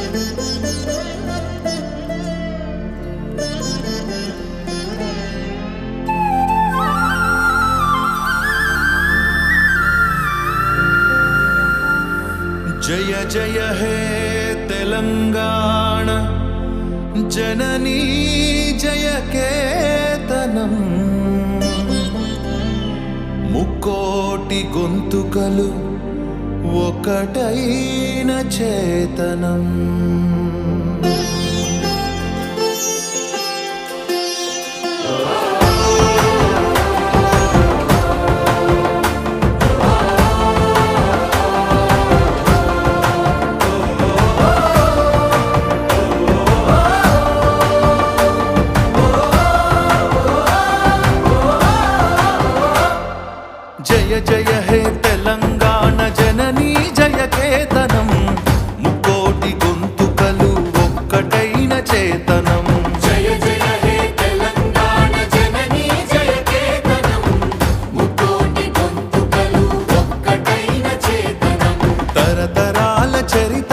जय जय हे तेलंगाण जननी जय केतनम मुक्कोटि गोंतुकलु ఒకటైన చేతనం जय जय हे तेलंगाण जननी जय केतनम मुक्कोटि गोंतुकलु ఒక్కటైన చేతనం जय जय हे तेलंगाण जननी जय केतनम ముక్కోటి గొంతుకలు ఒక్కటైన చేతనం తరతరాల చరిత